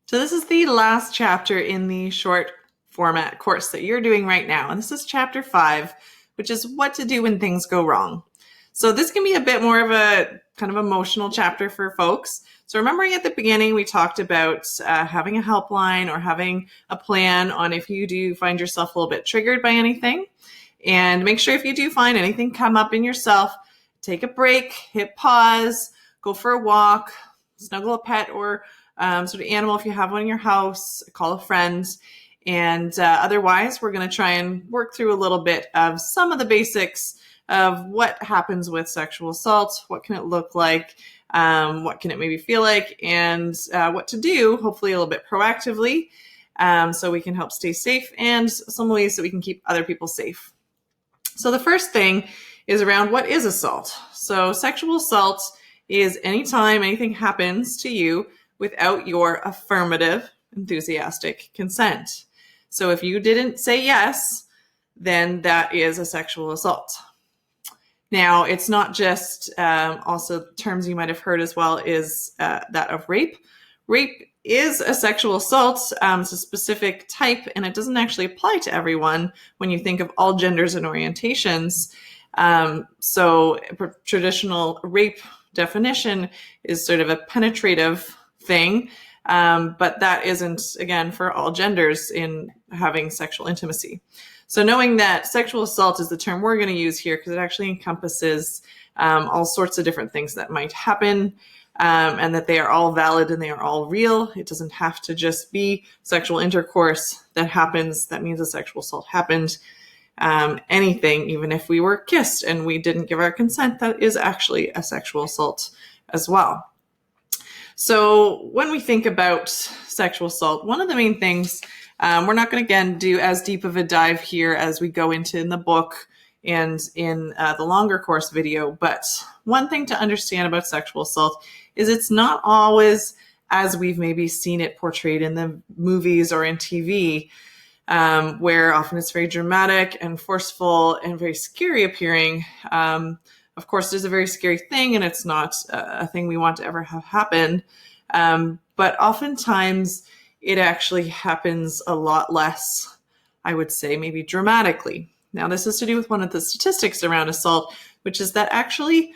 So this is the last chapter in the short format course that you're doing right now. And this is chapter 5, which is what to do when things go wrong. So this can be a bit more of a kind of emotional chapter for folks. So remembering at the beginning, we talked about having a helpline or having a plan on if you do find yourself a little bit triggered by anything. And make sure if you do find anything come up in yourself, take a break, hit pause, go for a walk, snuggle a pet or sort of animal if you have one in your house, call a friend. And otherwise, we're going to try and work through a little bit of some of the basics of what happens with sexual assault, what can it look like, what can it maybe feel like, and what to do, hopefully a little bit proactively, so we can help stay safe, and some ways that we can keep other people safe. So the first thing is around what is assault. So sexual assault is anytime anything happens to you without your affirmative, enthusiastic consent. So if you didn't say yes, then that is a sexual assault. Now, it's not just also terms you might have heard as well is that of rape. Rape is a sexual assault. It's a specific type, and it doesn't actually apply to everyone when you think of all genders and orientations. So traditional rape definition is sort of a penetrative thing, but that isn't, again, for all genders in having sexual intimacy. So knowing that sexual assault is the term we're going to use here because it actually encompasses all sorts of different things that might happen, and that they are all valid and they are all real. It doesn't have to just be sexual intercourse that happens. That means a sexual assault happened. Anything, even if we were kissed and we didn't give our consent, that is actually a sexual assault as well. So when we think about sexual assault, one of the main things, we're not going to, again, do as deep of a dive here as we go into in the book and in the longer course video, but one thing to understand about sexual assault is it's not always as we've maybe seen it portrayed in the movies or in TV, where often it's very dramatic and forceful and very scary appearing. Of course, it is a very scary thing, and it's not a thing we want to ever have happen. But oftentimes, it actually happens a lot less, I would say, maybe dramatically. Now, this is to do with one of the statistics around assault, which is that actually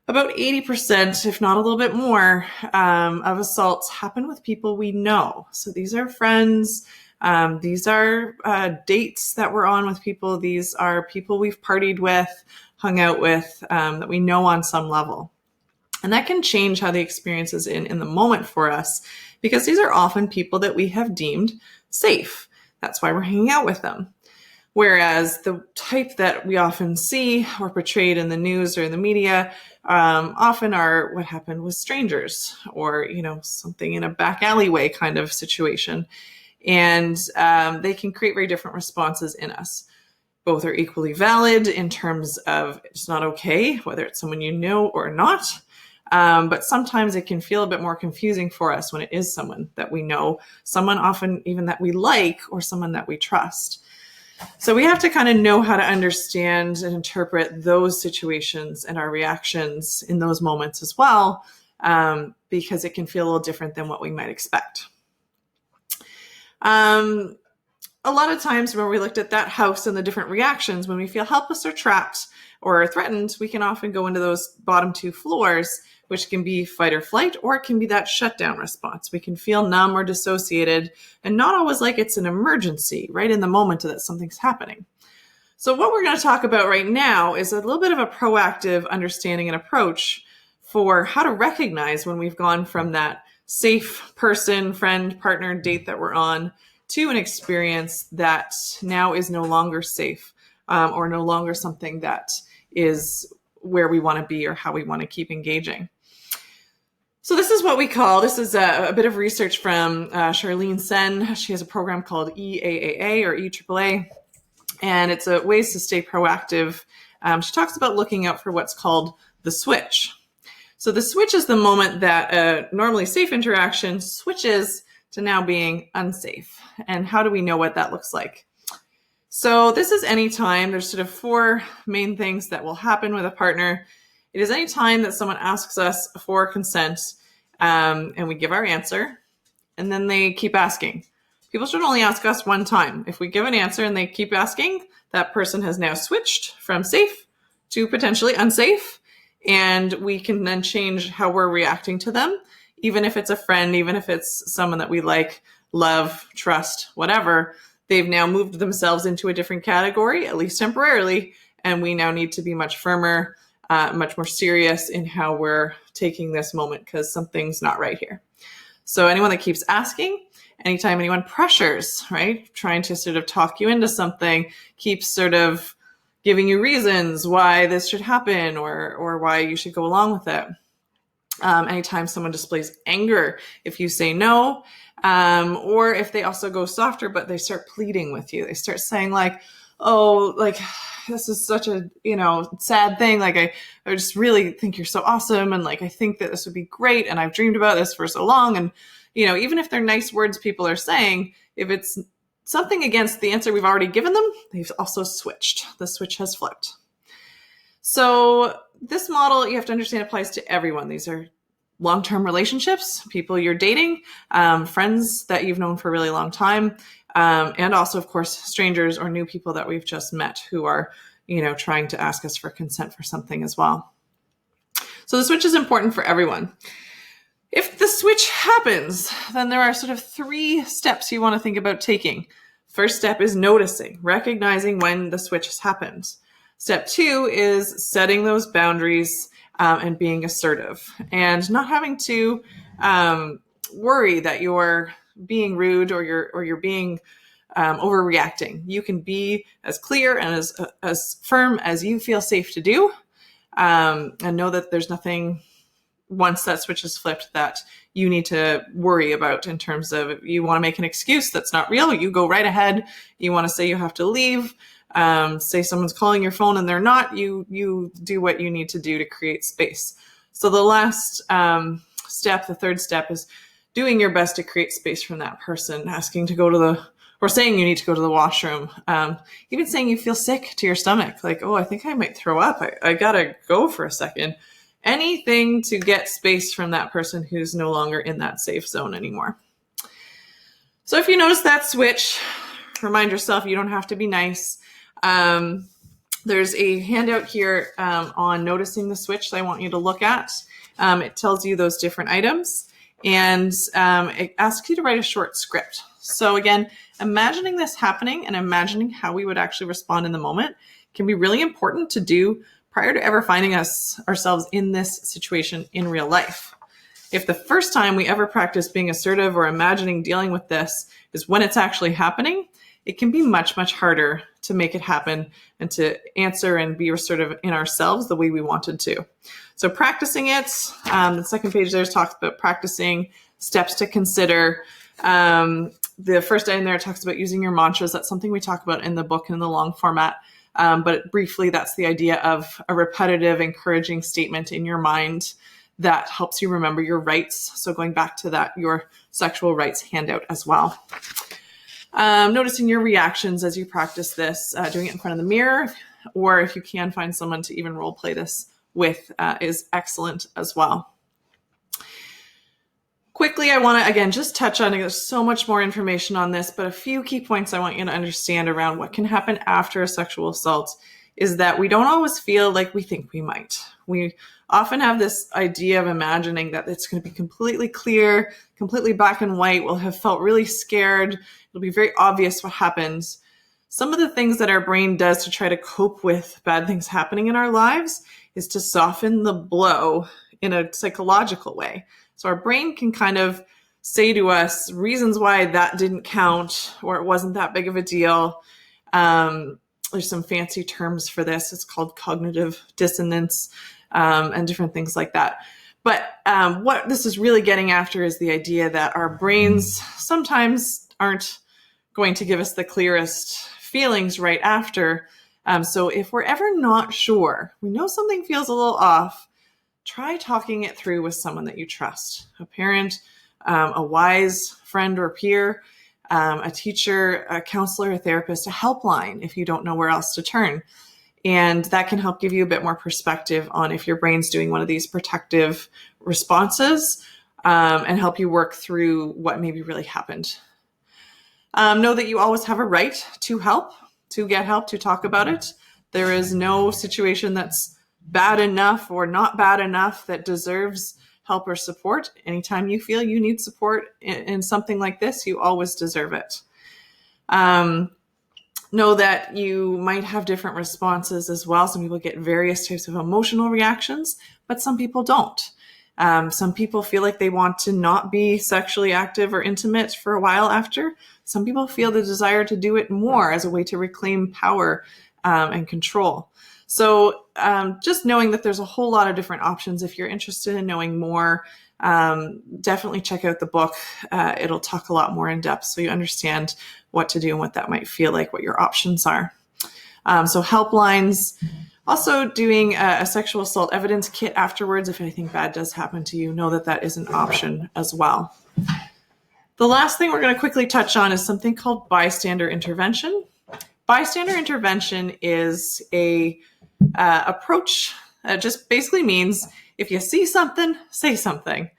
about 80%, if not a little bit more, of assaults happen with people we know. So these are friends. These are dates that we're on with people. These are people we've partied with, hung out with, that we know on some level. And that can change how the experience is in the moment for us, because these are often people that we have deemed safe. That's why we're hanging out with them. Whereas the type that we often see or portrayed in the news or in the media often are what happened with strangers or, something in a back alleyway kind of situation. And they can create very different responses in us. Both are equally valid in terms of it's not okay, whether it's someone you know or not. But sometimes it can feel a bit more confusing for us when it is someone that we know, someone often even that we like, or someone that we trust. So we have to kind of know how to understand and interpret those situations and our reactions in those moments as well, because it can feel a little different than what we might expect. A lot of times when we looked at that house and the different reactions, when we feel helpless or trapped or threatened, we can often go into those bottom two floors, which can be fight or flight, or it can be that shutdown response. We can feel numb or dissociated and not always like it's an emergency right in the moment that something's happening. So what we're going to talk about right now is a little bit of a proactive understanding and approach for how to recognize when we've gone from that safe person, friend, partner, date that we're on to an experience that now is no longer safe, or no longer something that is where we want to be or how we want to keep engaging. So this is what we call, this is a bit of research from Charlene Senn. She has a program called EAAA or EAAA, and it's a ways to stay proactive. She talks about looking out for what's called the switch. So the switch is the moment that a normally safe interaction switches to now being unsafe. And how do we know what that looks like? So this is any time, there's sort of 4 main things that will happen with a partner. It is any time that someone asks us for consent, and we give our answer. and then they keep asking. People should only ask us one time. If we give an answer and they keep asking, that person has now switched from safe to potentially unsafe. And we can then change how we're reacting to them, even if it's a friend, even if it's someone that we like, love, trust, whatever. They've now moved themselves into a different category, at least temporarily. And we now need to be much firmer, much more serious in how we're taking this moment, because something's not right here. So anyone that keeps asking, anytime anyone pressures, right, trying to sort of talk you into something, keeps sort of giving you reasons why this should happen or why you should go along with it. Anytime someone displays anger, if you say no, or if they also go softer, but they start pleading with you, they start saying like, oh, like, this is such a, sad thing. Like, I just really think you're so awesome. And like, I think that this would be great. And I've dreamed about this for so long. And, even if they're nice words people are saying, if it's something against the answer we've already given them, they've also switched. The switch has flipped. So this model, you have to understand, applies to everyone. These are long-term relationships, people you're dating, friends that you've known for a really long time, and also, of course, strangers or new people that we've just met who are, trying to ask us for consent for something as well. So the switch is important for everyone. If the switch happens, then there are sort of 3 steps you want to think about taking. First step is noticing, recognizing when the switch has happened. Step 2 is setting those boundaries and being assertive and not having to worry that you're being rude or you're being overreacting. You can be as clear and as firm as you feel safe to do, and know that there's nothing, once that switch is flipped, that you need to worry about in terms of, if you want to make an excuse that's not real, you go right ahead. You want to say you have to leave, say someone's calling your phone and they're not, you do what you need to do to create space. So the last step, the third step, is doing your best to create space from that person, asking to go to or saying you need to go to the washroom, even saying you feel sick to your stomach, like, oh, I think I might throw up. I gotta go for a second. Anything to get space from that person who's no longer in that safe zone anymore. So if you notice that switch, remind yourself you don't have to be nice. There's a handout here on noticing the switch that I want you to look at. It tells you those different items, and it asks you to write a short script. So again, imagining this happening and imagining how we would actually respond in the moment can be really important to do prior to ever finding ourselves in this situation in real life. If the first time we ever practice being assertive or imagining dealing with this is when it's actually happening, it can be much, much harder to make it happen and to answer and be assertive in ourselves the way we wanted to. So practicing it, the second page there talks about practicing steps to consider. The first in there talks about using your mantras. That's something we talk about in the book in the long format. But briefly, that's the idea of a repetitive, encouraging statement in your mind that helps you remember your rights. So going back to that, your sexual rights handout as well. Noticing your reactions as you practice this, doing it in front of the mirror, or if you can find someone to even role play this with, is excellent as well. Quickly, I want to, again, just touch on, there's so much more information on this, but a few key points I want you to understand around what can happen after a sexual assault is that we don't always feel like we think we might. We often have this idea of imagining that it's going to be completely clear, completely black and white. We'll have felt really scared. It'll be very obvious what happens. Some of the things that our brain does to try to cope with bad things happening in our lives is to soften the blow in a psychological way. So our brain can kind of say to us reasons why that didn't count or it wasn't that big of a deal. There's some fancy terms for this. It's called cognitive dissonance and different things like that. But what this is really getting after is the idea that our brains sometimes aren't going to give us the clearest feelings right after. So if we're ever not sure, we know something feels a little off, try talking it through with someone that you trust, a parent, a wise friend or peer, a teacher, a counselor, a therapist, a helpline if you don't know where else to turn. And that can help give you a bit more perspective on if your brain's doing one of these protective responses and help you work through what maybe really happened. Know that you always have a right to help, to get help, to talk about it. There is no situation that's bad enough or not bad enough that deserves help or support. Anytime you feel you need support in something like this, you always deserve it. Know that you might have different responses as well. Some people get various types of emotional reactions, but some people don't. Some people feel like they want to not be sexually active or intimate for a while after. Some people feel the desire to do it more as a way to reclaim power and control. So just knowing that there's a whole lot of different options. If you're interested in knowing more, definitely check out the book. It'll talk a lot more in depth so you understand what to do and what that might feel like, what your options are. So helplines. Also doing a sexual assault evidence kit afterwards. If anything bad does happen to you, know that that is an option as well. The last thing we're going to quickly touch on is something called bystander intervention. Bystander intervention is a approach that just basically means if you see something, say something.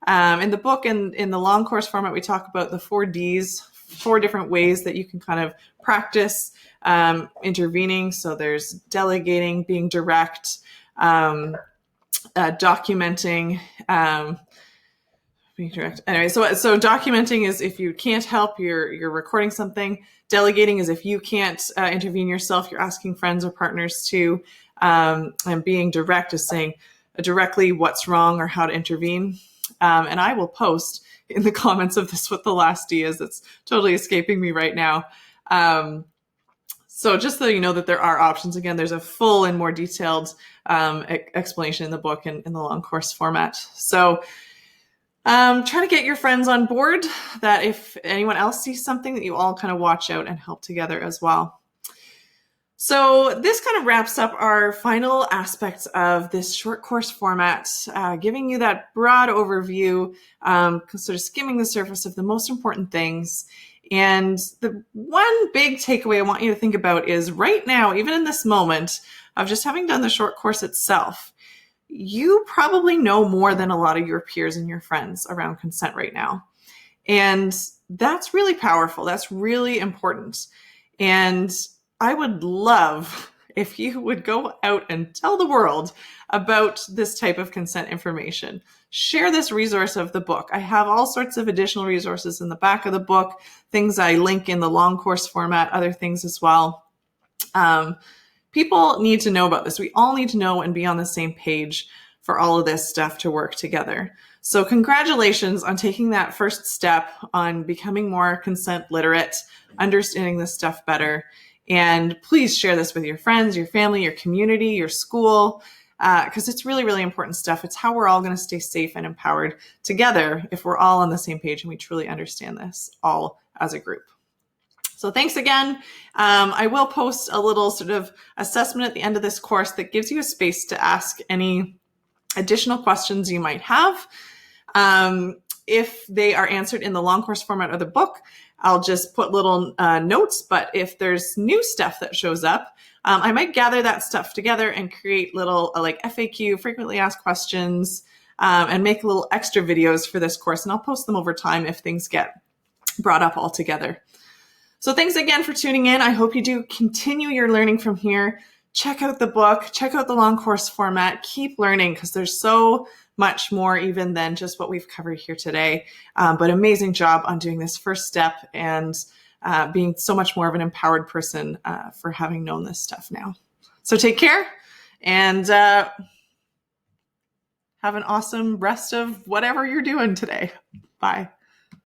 In the book and in the long course format, we talk about the 4 Ds, 4 different ways that you can kind of practice intervening. So there's delegating, being direct, documenting, being direct. Anyway, so documenting is if you can't help, you're recording something. Delegating is if you can't intervene yourself, you're asking friends or partners to. And being direct is saying directly what's wrong or how to intervene. And I will post in the comments of this what the last D is. It's totally escaping me right now. So just so you know that there are options, again, there's a full and more detailed explanation in the book and in the long course format. So try to get your friends on board that if anyone else sees something that you all kind of watch out and help together as well. So this kind of wraps up our final aspects of this short course format, giving you that broad overview, sort of skimming the surface of the most important things. And the one big takeaway I want you to think about is right now, even in this moment of just having done the short course itself, you probably know more than a lot of your peers and your friends around consent right now. And that's really powerful. That's really important. And I would love if you would go out and tell the world about this type of consent information. Share this resource of the book. I have all sorts of additional resources in the back of the book, things I link in the long course format, other things as well. People need to know about this. We all need to know and be on the same page for all of this stuff to work together. So congratulations on taking that first step on becoming more consent literate, understanding this stuff better. And please share this with your friends, your family, your community, your school, because it's really, really important stuff. It's how we're all going to stay safe and empowered together if we're all on the same page and we truly understand this all as a group. So thanks again. I will post a little sort of assessment at the end of this course that gives you a space to ask any additional questions you might have. If they are answered in the long course format of the book, I'll just put little notes, but if there's new stuff that shows up, I might gather that stuff together and create little like FAQ, frequently asked questions, and make little extra videos for this course. And I'll post them over time if things get brought up all together. So thanks again for tuning in. I hope you do continue your learning from here. Check out the book, check out the long course format, keep learning because there's so much more even than just what we've covered here today. But amazing job on doing this first step and being so much more of an empowered person for having known this stuff now. So take care and have an awesome rest of whatever you're doing today. Bye.